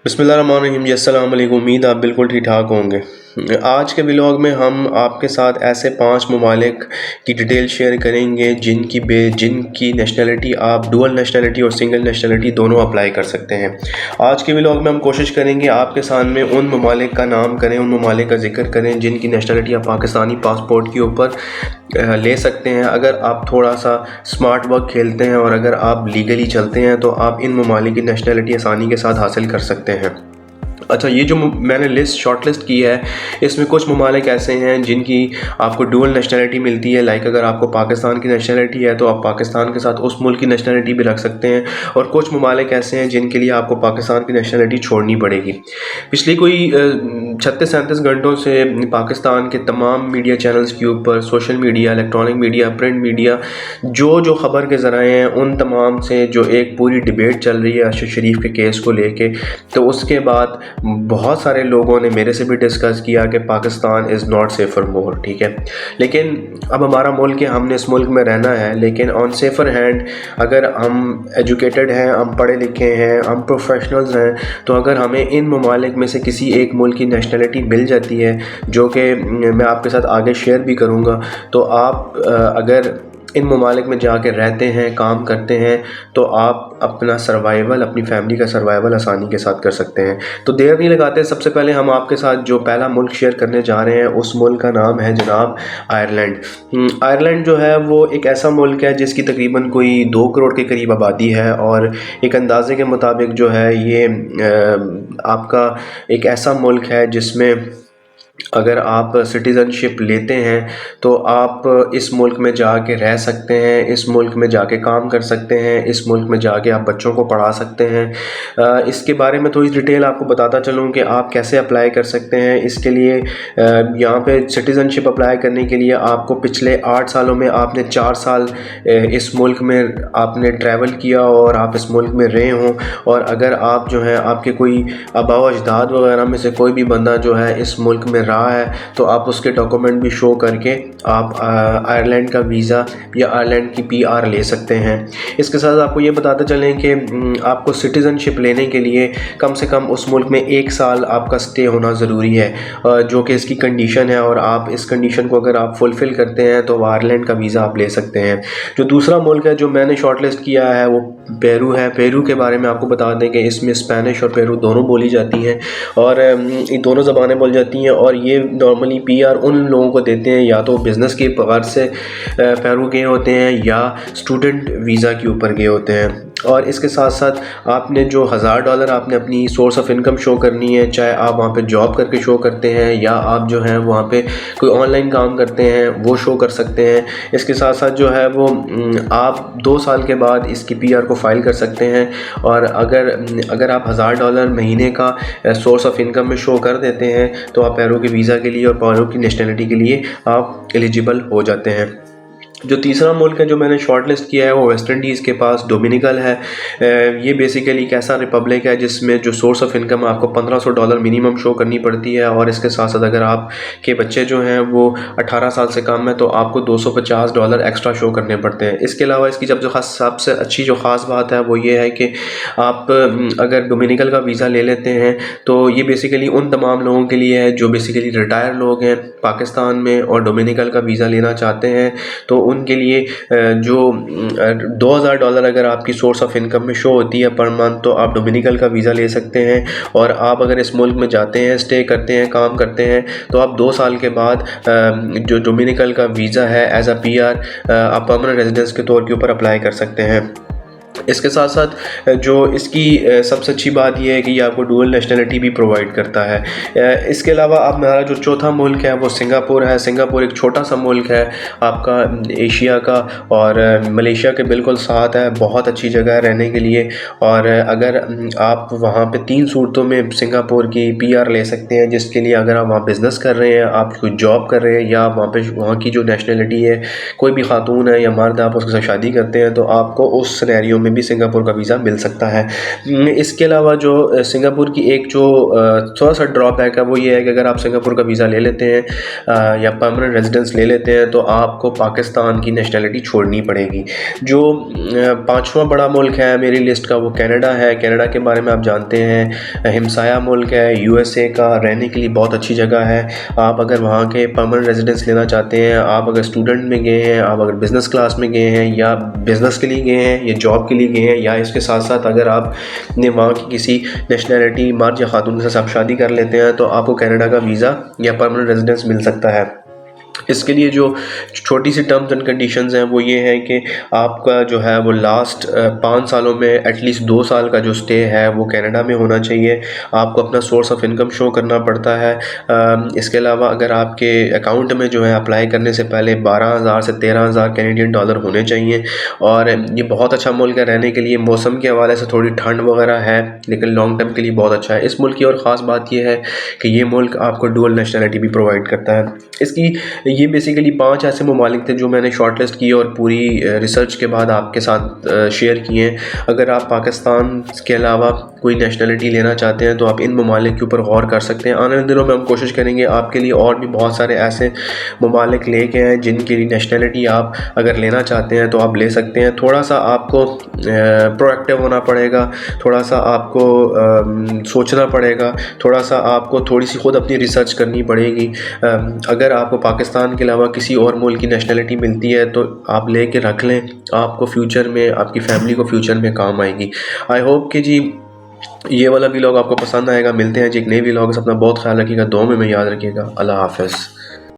बिस्मिल्लाहिर्रहमानिर्रहीम जी, अस्सलाम वालेकुम। उम्मीद आप बिल्कुल ठीक ठाक होंगे। आज के व्लॉग में हम आपके साथ ऐसे 5 ममालिक की डिटेल शेयर करेंगे जिनकी नेशनलिटी आप डुअल नेशनलिटी और सिंगल नेशनलिटी दोनों अप्लाई कर सकते हैं। आज के व्लॉग में हम कोशिश करेंगे आपके सामने उन ममालिक का नाम करें, उन ममालिक का जिक्र करें जिनकी नेशनलिटी आप पाकिस्तानी पासपोर्ट के ऊपर ले सकते हैं। अगर आप थोड़ा सा स्मार्ट वर्क खेलते हैं और अगर आप लीगली चलते हैं तो आप इन ममालिक की नेशनलिटी आसानी के साथ हासिल कर सकते हैं। अच्छा, ये जो मैंने शॉर्ट लिस्ट की है, इसमें कुछ ममालिक ऐसे हैं जिनकी आपको डुअल नेशनलिटी मिलती है। लाइक अगर आपको पाकिस्तान की नेशनलिटी है तो आप पाकिस्तान के साथ उस मुल्क की नेशनलिटी भी रख सकते हैं, और कुछ ममालिक ऐसे हैं जिनके लिए आपको पाकिस्तान की नेशनलिटी छोड़नी पड़ेगी। पिछली कोई 36-37 घंटों से पाकिस्तान के तमाम मीडिया चैनल्स के ऊपर, social media, electronic media, print media, जो खबर के ज़राए हैं, उन तमाम से जो एक पूरी डिबेट चल रही है अरशद शरीफ के केस को लेके। तो उसके बाद बहुत सारे लोगों ने मेरे से भी डिस्कस किया कि पाकिस्तान इज़ नॉट सेफर मोर, ठीक है। लेकिन अब हमारा मुल्क है, हमने इस मुल्क में रहना है, लेकिन ऑन सेफर हैंड अगर हम एजुकेटेड हैं, हम पढ़े लिखे हैं, हम प्रोफेशनल्स हैं, तो अगर हमें इन ममालिक में से किसी एक मुल्क की नेशनलिटी मिल जाती है, जो कि मैं आपके साथ आगे शेयर भी करूँगा, तो आप अगर इन ममालिक में जाकर रहते हैं, काम करते हैं, तो आप अपना सर्वाइवल, अपनी फैमिली का सर्वाइवल आसानी के साथ कर सकते हैं। तो देर नहीं लगाते, सबसे पहले हम आपके साथ जो पहला मुल्क शेयर करने जा रहे हैं, उस मुल्क का नाम है जनाब आयरलैंड। आयरलैंड जो है वो एक ऐसा मुल्क है जिसकी तकरीबन कोई 2 करोड़ के करीब आबादी है, और एक अंदाजे के मुताबिक जो है ये आपका एक ऐसा मुल्क है जिसमें अगर आप सिटीज़नशिप लेते हैं तो आप इस मुल्क में जाके रह सकते हैं, इस मुल्क में जाके काम कर सकते हैं, इस मुल्क में जाके आप बच्चों को पढ़ा सकते हैं। इसके बारे में थोड़ी डिटेल आपको बताता चलूँ कि आप कैसे अप्लाई कर सकते हैं। इसके लिए यहाँ पे सिटीज़नशिप अप्लाई करने के लिए आपको पिछले 8 सालों में आपने 4 साल इस मुल्क में आपने ट्रैवल किया और आप इस मुल्क में रहे हों, और अगर आप जो है आपके कोई आबा व अजदाद वगैरह में से कोई भी बंदा जो है इस मुल्क में रहा है, तो आप उसके डॉक्यूमेंट भी शो करके आप आयरलैंड का वीज़ा या आयरलैंड की PR ले सकते हैं। इसके साथ आपको ये बताते चलें कि आपको सिटीज़नशिप लेने के लिए कम से कम उस मुल्क में 1 साल आपका स्टे होना ज़रूरी है, जो कि इसकी कंडीशन है, और आप इस कंडीशन को अगर आप फुलफ़िल करते हैं तो आयरलैंड का वीज़ा आप ले सकते हैं। जो दूसरा मुल्क है जो मैंने शॉर्ट लिस्ट किया है वो पेरू है। पेरू के बारे में आपको बता दें कि इसमें स्पेनिश और पेरू दोनों बोली जाती हैं, और ये दोनों ज़बानें बोली जाती हैं, और ये नॉर्मली PR उन लोगों को देते हैं या तो बिज़नेस के पगार से पेरू गए होते हैं या स्टूडेंट वीज़ा के ऊपर गए होते हैं। और इसके साथ साथ आपने जो $1000 आपने अपनी सोर्स ऑफ इनकम शो करनी है, चाहे आप वहाँ पे जॉब करके शो करते हैं या आप जो है वहाँ पे कोई ऑनलाइन काम करते हैं, वो शो कर सकते हैं। इसके साथ साथ जो है वो आप 2 साल के बाद इसकी PR को फाइल कर सकते हैं, और अगर आप $1000 महीने का सोर्स ऑफ इनकम में शो कर देते हैं तो आप पेरू के वीज़ा के लिए और पेरू की नेशनलिटी के लिए आप एलिजिबल हो जाते हैं। जो तीसरा मुल्क है जो मैंने शॉर्ट लिस्ट किया है वो वेस्ट इंडीज़ के पास डोमिनिकल है। ये बेसिकली एक ऐसा रिपब्लिक है जिसमें जो सोर्स ऑफ इनकम आपको $1500 मिनिमम शो करनी पड़ती है, और इसके साथ साथ अगर आपके बच्चे जो हैं वो 18 साल से कम है तो आपको $250 एक्स्ट्रा शो करने पड़ते हैं। इसके अलावा इसकी सबसे अच्छी जो ख़ास बात है वो ये है कि आप अगर डोमिनिकल का वीज़ा ले लेते हैं तो ये बेसिकली उन तमाम लोगों के लिए है जो बेसिकली रिटायर लोग हैं पाकिस्तान में और डोमिनिकल का वीज़ा लेना चाहते हैं। तो उनके लिए जो $2000 अगर आपकी सोर्स ऑफ इनकम में शो होती है पर मंथ, तो आप डोमिनिकल का वीज़ा ले सकते हैं, और आप अगर इस मुल्क में जाते हैं, स्टे करते हैं, काम करते हैं, तो आप 2 साल के बाद जो डोमिनिकल का वीज़ा है एज अ PR आप परमानेंट रेजिडेंस के तौर के ऊपर अप्लाई कर सकते हैं। इसके साथ साथ जो इसकी सबसे अच्छी बात यह है कि ये आपको डुअल नेशनलिटी भी प्रोवाइड करता है। इसके अलावा अब हमारा जो चौथा मुल्क है वो सिंगापुर है। सिंगापुर एक छोटा सा मुल्क है आपका एशिया का, और मलेशिया के बिल्कुल साथ है। बहुत अच्छी जगह है रहने के लिए, और अगर आप वहाँ पे 3 सूरतों में सिंगापुर की PR ले सकते हैं, जिसके लिए अगर आप वहाँ बिज़नेस कर रहे हैं, आप कोई जॉब कर रहे हैं, या वहाँ की जो नेशनलिटी है कोई भी खातून है या मर्द, आप उसके साथ शादी करते हैं, तो आपको उस सिनेरियो में में भी सिंगापुर का वीज़ा मिल सकता है। इसके अलावा जो सिंगापुर की एक जो थोड़ा सा ड्रॉबैक है वो ये है कि अगर आप सिंगापुर का वीज़ा ले लेते हैं या परमानेंट रेजिडेंस ले लेते हैं तो आपको पाकिस्तान की नेशनलिटी छोड़नी पड़ेगी। जो पाँचवा बड़ा मुल्क है मेरी लिस्ट का वो कनाडा है। कनाडा के बारे में आप जानते हैं, हमसाया मुल्क है यूएसए का, रहने के लिए बहुत अच्छी जगह है। आप अगर वहाँ के परमानेंट रेजिडेंस लेना चाहते हैं, आप अगर स्टूडेंट में गए हैं, आप अगर बिज़नेस क्लास में गए हैं या बिज़नेस के लिए गए हैं या जॉब के लिए गए हैं, या इसके साथ साथ अगर आपने वहाँ की किसी नेशनलिटी मर्द या खातून के साथ आप शादी कर लेते हैं तो आपको कनाडा का वीज़ा या परमानेंट रेजिडेंस मिल सकता है। इसके लिए जो छोटी सी टर्म्स एंड कंडीशंस हैं वो ये है कि आपका जो है वो लास्ट 5 सालों में एटलीस्ट 2 साल का जो स्टे है वो कनाडा में होना चाहिए। आपको अपना सोर्स ऑफ इनकम शो करना पड़ता है। इसके अलावा अगर आपके अकाउंट में जो है अप्लाई करने से पहले 12,000 से 13,000 कैनेडियन डॉलर होने चाहिए। और ये बहुत अच्छा मुल्क है रहने के लिए। मौसम के हवाले से थोड़ी ठंड वगैरह है लेकिन लॉन्ग टर्म के लिए बहुत अच्छा है। इस मुल्क की और ख़ास बात यह है कि ये मुल्क आपको डुअल नेशनलिटी भी प्रोवाइड करता है। इसकी ये बेसिकली 5 ऐसे ममालिक थे जो मैंने शॉर्ट लिस्ट किए और पूरी रिसर्च के बाद आपके साथ शेयर किए हैं। अगर आप पाकिस्तान के अलावा कोई नेशनलिटी लेना चाहते हैं तो आप इन ममालिक के ऊपर गौर कर सकते हैं। आने वाले दिनों में हम कोशिश करेंगे आपके लिए और भी बहुत सारे ऐसे ममालिक लेके आएँ जिनकी नेशनलिटी आप अगर लेना चाहते हैं तो आप ले सकते हैं। थोड़ा सा आपको प्रोएक्टिव होना पड़ेगा, थोड़ा सा आपको सोचना पड़ेगा, थोड़ा सा आपको थोड़ी सी खुद अपनी रिसर्च करनी पड़ेगी। अगर आपको पाकिस्तान के अलावा किसी और मुल्क की नेशनलिटी मिलती है तो आप ले कर रख लें, आपको फ्यूचर में आपकी फैमिली को फ्यूचर में काम आएगी। आई होप कि जी ये वाला व्लॉग आपको पसंद आएगा। मिलते हैं जी एक नए व्लॉग से। अपना बहुत ख्याल रखिएगा, दुआ में याद रखिएगा। अल्लाह हाफ़िज़।